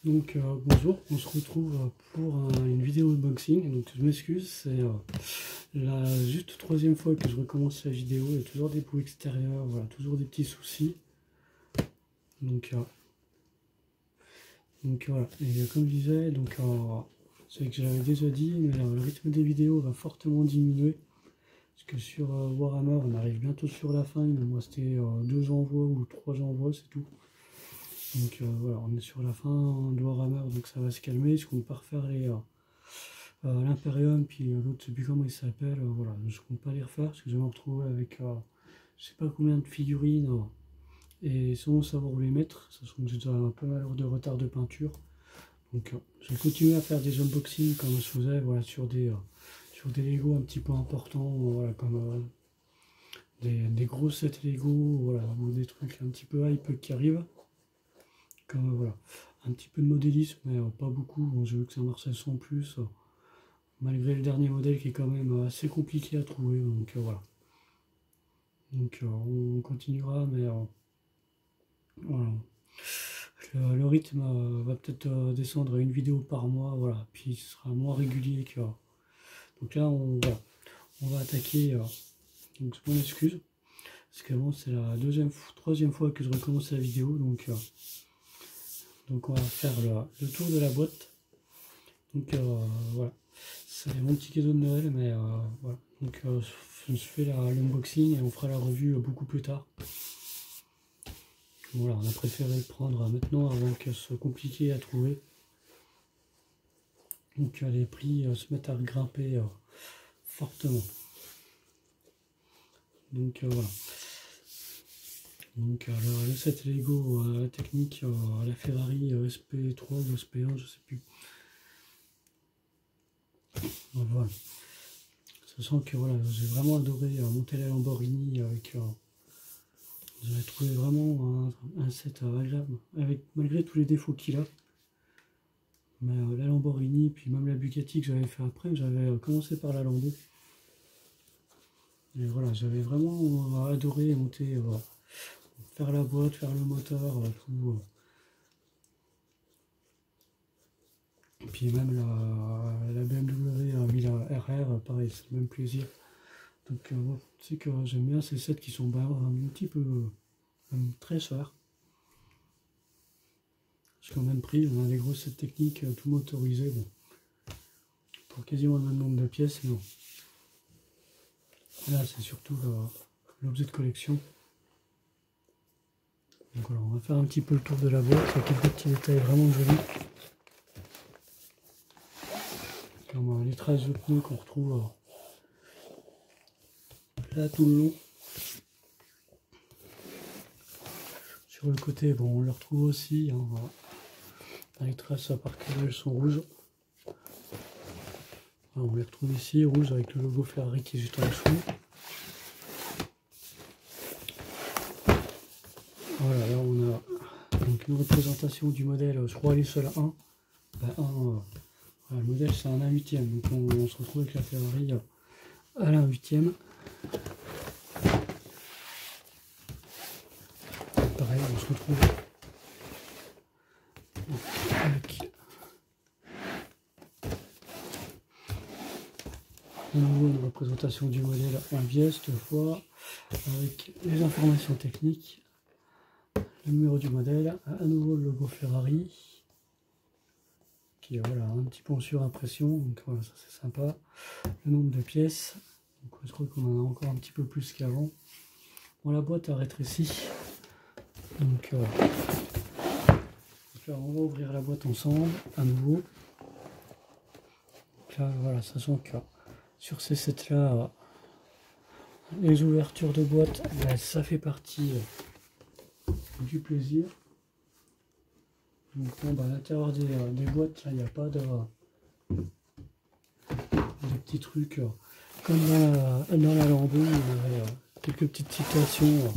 Donc bonjour, on se retrouve pour une vidéo unboxing. Donc je m'excuse, c'est la juste troisième fois que je recommence la vidéo. Il y a toujours des bruits extérieurs, voilà, toujours des petits soucis. Donc voilà, et comme je disais, c'est que j'avais déjà dit, mais le rythme des vidéos va fortement diminuer. Parce que sur Warhammer, on arrive bientôt sur la fin, il me restait 2 envois ou 3 envois, c'est tout. Donc voilà, on est sur la fin de Warhammer, donc ça va se calmer. Je compte pas refaire l'Imperium, puis l'autre, je sais plus comment il s'appelle. Voilà, je compte pas les refaire parce que je vais me retrouver avec je sais pas combien de figurines et sans savoir où les mettre, sachant que j'ai déjà un peu mal de retard de peinture. Donc je vais continuer à faire des unboxings comme je faisais, voilà, sur des Lego un petit peu importants, voilà, comme des gros sets Lego, voilà, ou des trucs un petit peu hype qui arrivent. Comme voilà, un petit peu de modélisme, mais pas beaucoup. Bon, j'ai vu que ça marchait sans plus, malgré le dernier modèle qui est quand même assez compliqué à trouver. Donc voilà. Donc on continuera, mais voilà. Le rythme va peut-être descendre à une vidéo par mois, voilà. Puis ce sera moins régulier que. Donc là, voilà, on va attaquer. Donc je m'en excuse, parce qu'avant c'est la troisième fois que je recommence la vidéo, donc on va faire le tour de la boîte. Donc voilà, c'est mon petit cadeau de Noël, mais voilà. Donc je fais l'unboxing et on fera la revue beaucoup plus tard. Voilà, on a préféré le prendre maintenant avant que ce soit compliqué à trouver. Donc les prix se mettent à grimper fortement. Donc voilà. Donc le set Lego, la technique, la Ferrari SP3 ou SP1, je sais plus. Donc, voilà. Sachant que voilà, j'ai vraiment adoré monter la Lamborghini avec. J'avais trouvé vraiment un set agréable, avec malgré tous les défauts qu'il a. Mais la Lamborghini, puis même la Bugatti que j'avais fait après, j'avais commencé par la Lambo. Et voilà, j'avais vraiment adoré monter, faire la boîte, faire le moteur, tout. Et puis même la BMW 1000 RR, pareil, c'est le même plaisir. Donc ouais, tu sais que j'aime bien ces sets qui sont un petit peu très chers. Parce qu'au même prix, on a des gros sets techniques tout motorisés, bon, pour quasiment le même nombre de pièces, mais bon. Là, c'est surtout l'objet de collection. Donc voilà, on va faire un petit peu le tour de la boîte, il y a quelques petits détails vraiment jolis. Comme les traces de pneus qu'on retrouve là tout le long. Sur le côté, bon, on le retrouve aussi, hein, voilà. Les traces par elles sont rouges. Alors, on les retrouve ici, rouges avec le logo Ferrari qui est juste en dessous. Voilà, là on a donc une représentation du modèle, je crois elle est seule à 1. Ben, voilà, le modèle c'est un 1/8, donc on se retrouve avec la Ferrari à l'1/8. Pareil, on se retrouve avec de nouveau une représentation du modèle en biais cette fois, avec les informations techniques, le numéro du modèle, à nouveau le logo Ferrari, qui est voilà, un petit peu en surimpression, donc voilà, ça c'est sympa, le nombre de pièces, donc je crois qu'on en a encore un petit peu plus qu'avant. Bon, la boîte a rétréci, donc là on va ouvrir la boîte ensemble, à nouveau. Donc là voilà, sachant que sur ces sets là, les ouvertures de boîte, ben, ça fait partie du plaisir. Donc bon, ben, à l'intérieur des boîtes, là il n'y a pas de des petits trucs comme dans la Lambo, il y avait quelques petites citations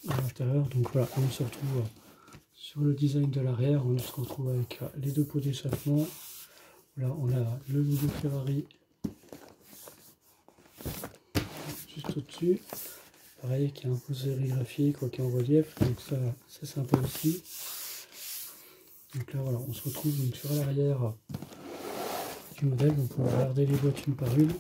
à l'intérieur. Donc voilà, on se retrouve sur le design de l'arrière, on se retrouve avec les deux pots d'échappement. Là on a le logo Ferrari juste au-dessus. pareil, qui est un peu sérigraphié, quoi, qui est en relief, donc ça c'est sympa aussi. Donc là voilà, on se retrouve donc sur l'arrière du modèle, donc on va regarder les boîtes une par une.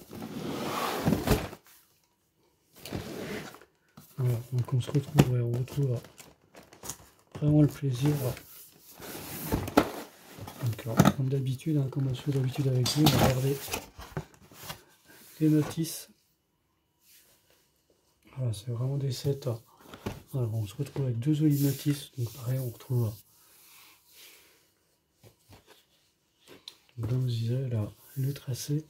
Voilà, donc on se retrouve, ouais, on retrouve vraiment le plaisir. Donc comme d'habitude, hein, comme on se fait d'habitude avec vous, on va regarder les notices. Voilà, c'est vraiment des sets. Alors on se retrouve avec deux jolies notices, donc pareil, on retrouve, comme je disais, là, le tracé.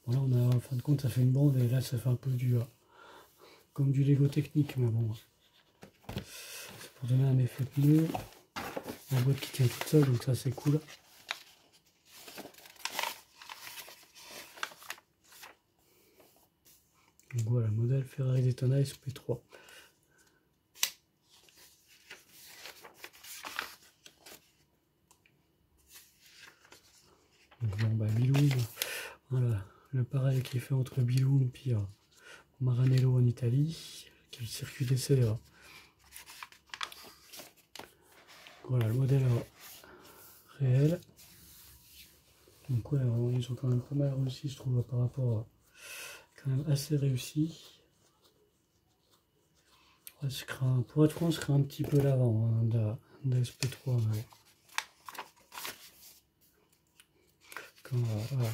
Voilà, on a en fin de compte, ça fait une bande, et là ça fait un peu du comme du Lego technique, mais bon, c'est pour donner un effet pneu. La boîte qui tient toute seule, donc ça c'est cool. Donc voilà, modèle Ferrari Daytona SP3. Donc bon, bah Biloum, voilà, le pareil qui est fait entre Biloum et Maranello en Italie, qui est le circuit d'essai. Voilà, le modèle réel. Donc ouais, ils ont quand même pas mal réussi, je trouve, par rapport quand même assez réussi. Ouais, pour être franc, je crains un petit peu l'avant hein, de SP3. Mais... voilà.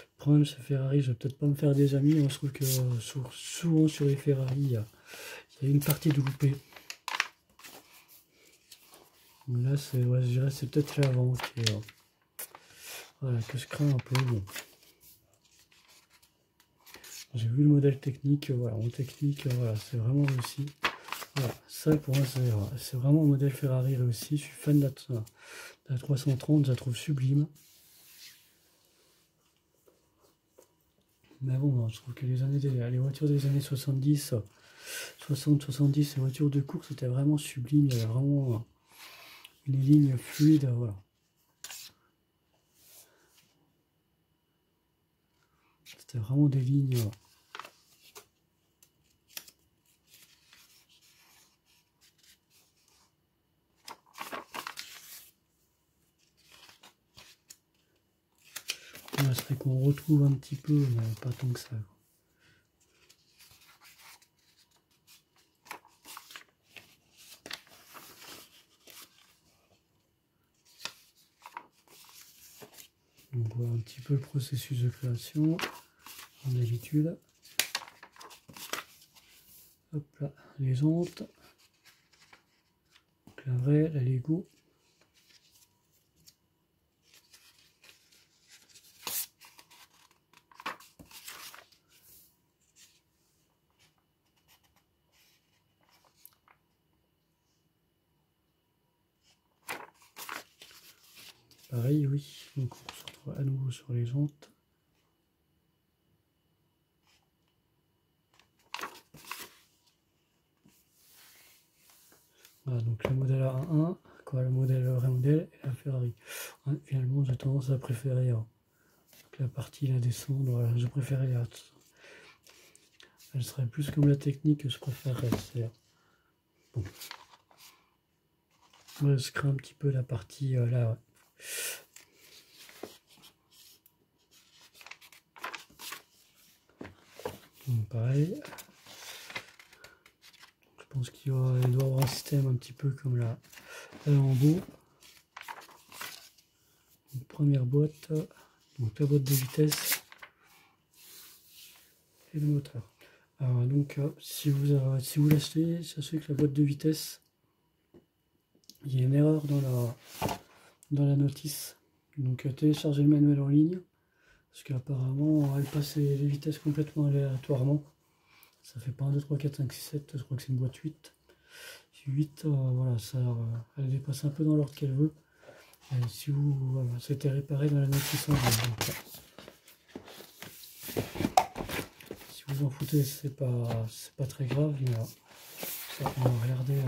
Le problème c'est Ferrari, je vais peut-être pas me faire des amis. On se trouve que souvent sur les Ferrari, il y a une partie de loupé. Là, c'est, ouais, je dirais c'est peut-être l'avant qui est, voilà, que je crains un peu. Bon. J'ai vu le modèle technique, voilà, en technique, voilà, c'est vraiment réussi. Voilà, ça pour moi c'est vraiment un modèle Ferrari réussi. Je suis fan de la 330, je la trouve sublime. Mais bon, je trouve que les voitures des années 70, 60-70, les voitures de course, c'était vraiment sublime. Il y avait vraiment une ligne fluide, voilà. C'était vraiment des lignes. Là, c'est qu'on retrouve un petit peu, mais pas tant que ça. Donc voilà un petit peu le processus de création, comme d'habitude. Hop là, les jantes. Donc la vraie, la Lego. Pareil, oui. Donc on se retrouve à nouveau sur les jantes. Voilà, donc le modèle A1, quoi, le vrai modèle et la Ferrari. Ouais, finalement, j'ai tendance à préférer la partie la descendre. Voilà, je préférais elle serait plus comme la technique que je préférerais. Bon. Moi, je crains un petit peu la partie là. Ouais. Donc, pareil. Je pense qu'il doit avoir un système un petit peu comme la Lambo. Donc, première boîte, donc la boîte de vitesse et le moteur. Alors, donc si vous l'achetez, sachez que la boîte de vitesse, il y a une erreur dans la notice. Donc téléchargez le manuel en ligne, parce qu'apparemment elle passe les vitesses complètement aléatoirement. Ça fait pas 1, 2, 3, 4, 5, 6, 7, je crois que c'est une boîte 8. 8, voilà, elle dépasse un peu dans l'ordre qu'elle veut. Et si voilà, c'était réparé dans la notice en ligne. Donc, si vous en foutez, c'est pas très grave, mais ça, on va regarder.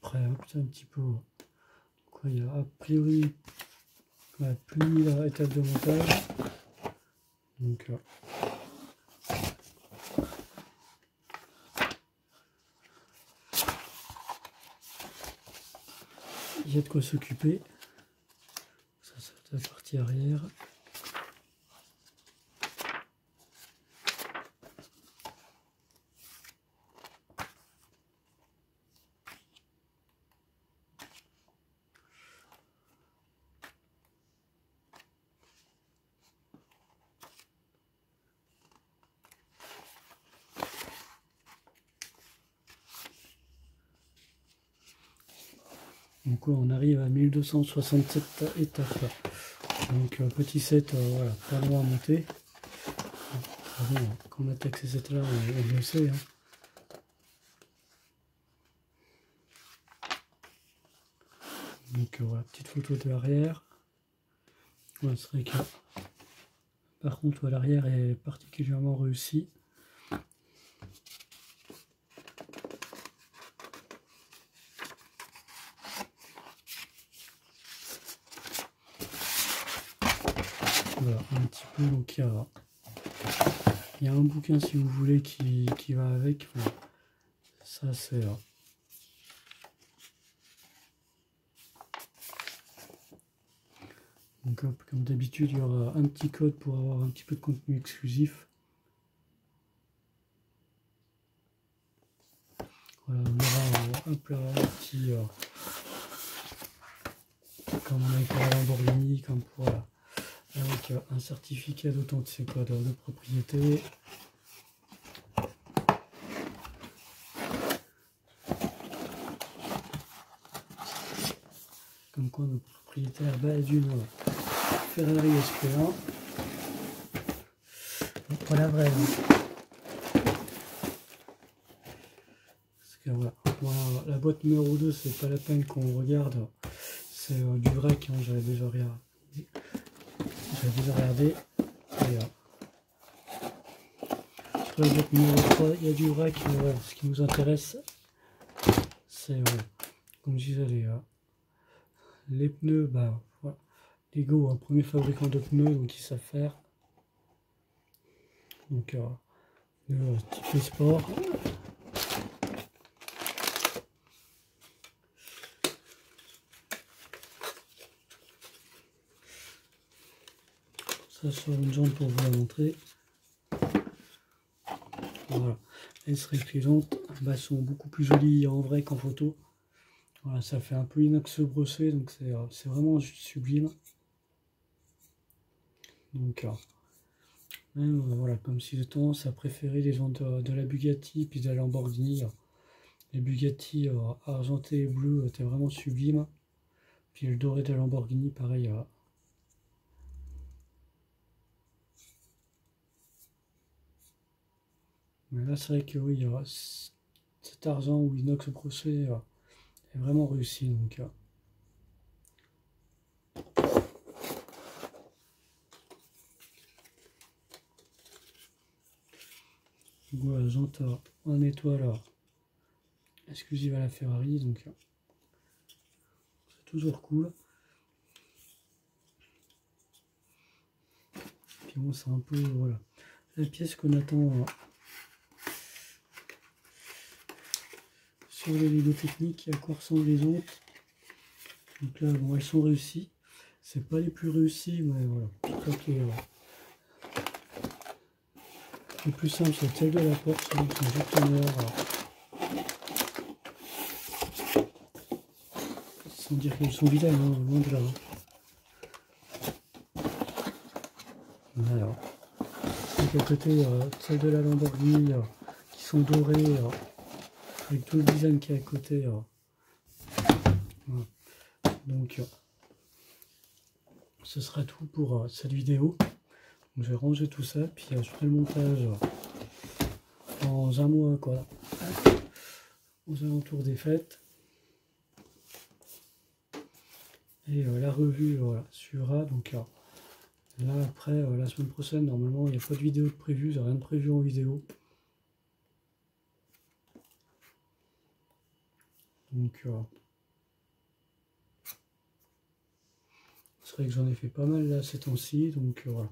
Après, un petit peu. Quoi, il y a a priori plus la étape de montage. Donc il y a de quoi s'occuper. Ça c'est la partie arrière. Donc on arrive à 1267 étapes. Donc petit set, voilà, pas loin à monter. Bon, quand on attaque ces sets là, on le sait. Hein. Donc voilà, petite photo de l'arrière. Ouais, c'est vrai que par contre l'arrière est particulièrement réussi. Voilà, un petit peu, donc il y a un bouquin si vous voulez qui va avec. Voilà. Ça c'est donc comme d'habitude il y aura un petit code pour avoir un petit peu de contenu exclusif. Voilà, on aura un petit comme on a pour la Lamborghini, comme pour avec un certificat d'authenticité de propriété. Comme quoi nos propriétaires d'une Ferrari SP1. Bon, pas la vraie. Hein. Parce que voilà, la boîte numéro 2, c'est pas la peine qu'on regarde. C'est du vrac, hein, j'avais déjà regardé. Et, sur la boîte numéro 3, il y a du vrac. Voilà, ce qui nous intéresse, c'est, comme je disais, les pneus, bah, voilà. Lego, un premier fabricant de pneus, donc ils savent faire. Donc, type sport. Ça sur une jambe pour vous la montrer. Voilà. Les serrées suivantes bah, sont beaucoup plus jolies en vrai qu'en photo. Voilà, ça fait un peu inox brossé, donc c'est vraiment sublime. Donc, même, voilà, comme si j'ai tendance à préférer les gens de la Bugatti puis de la Lamborghini. Les Bugatti argenté et bleu étaient vraiment sublimes. Puis le doré de la Lamborghini, pareil. Mais là, c'est vrai que oui, cet argent ou inox brossé est vraiment réussi. Donc, voilà, jante en étoile exclusive à la Ferrari. Donc, c'est toujours cool. Puis bon, c'est un peu voilà la pièce qu'on attend sur les Lego techniques, à quoi ressemblent les autres. Donc là, bon, elles sont réussies. C'est pas les plus réussies, mais voilà. Je crois que les plus simples, c'est celle de la porte, donc c'est juste sans dire qu'elles sont vilaines, hein, loin de là. Voilà. Donc à côté, celle de la Lamborghini qui sont dorées, avec tout le design qui est à côté. Voilà. Donc ce sera tout pour cette vidéo. Donc, je vais ranger tout ça, puis je ferai le montage dans un mois, quoi, aux alentours des fêtes. Et la revue, voilà, suivra. Donc là, après, la semaine prochaine, normalement, il n'y a pas de vidéo de prévu, j'ai rien de prévu en vidéo. Donc, c'est vrai que j'en ai fait pas mal là ces temps-ci, donc voilà.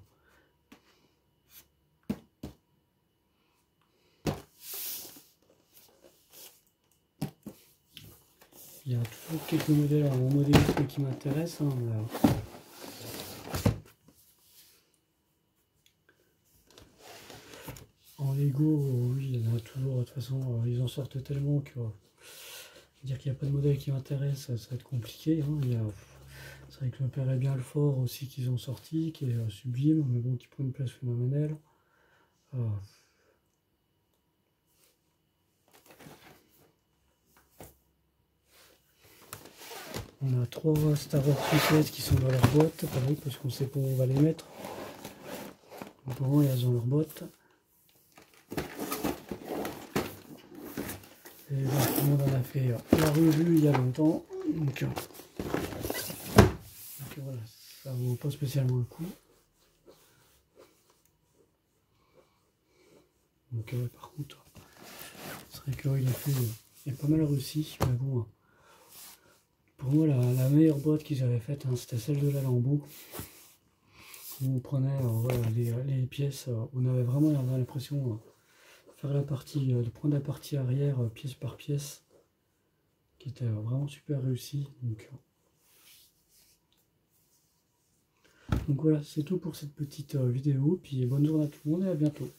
Il y a toujours quelques modèles en modélisme qui m'intéressent. Hein, en Lego, oui, il y en a toujours. De toute façon, ils en sortent tellement que dire qu'il n'y a pas de modèle qui m'intéresse, ça va être compliqué. Hein. C'est vrai que je me paierais bien le fort aussi qu'ils ont sorti, qui est sublime, mais bon, qui prend une place phénoménale. On a 3 Star Wars Suicide qui sont dans leur boîte, pareil, parce qu'on sait pas où on va les mettre. Donc, pour moi, elles ont leur boîte. Et donc, tout le monde en a fait la revue il y a longtemps. Donc voilà, ça vaut pas spécialement le coup. Donc par contre, c'est vrai que il a pas mal réussi, mais bon, pour moi la meilleure boîte qu'ils avaient faite, hein, c'était celle de la Lambeau. Où on prenait voilà, les pièces, on avait vraiment l'impression faire la partie, de prendre la partie arrière pièce par pièce, qui était vraiment super réussi. Donc voilà, c'est tout pour cette petite vidéo, puis bonne journée à tout le monde et à bientôt.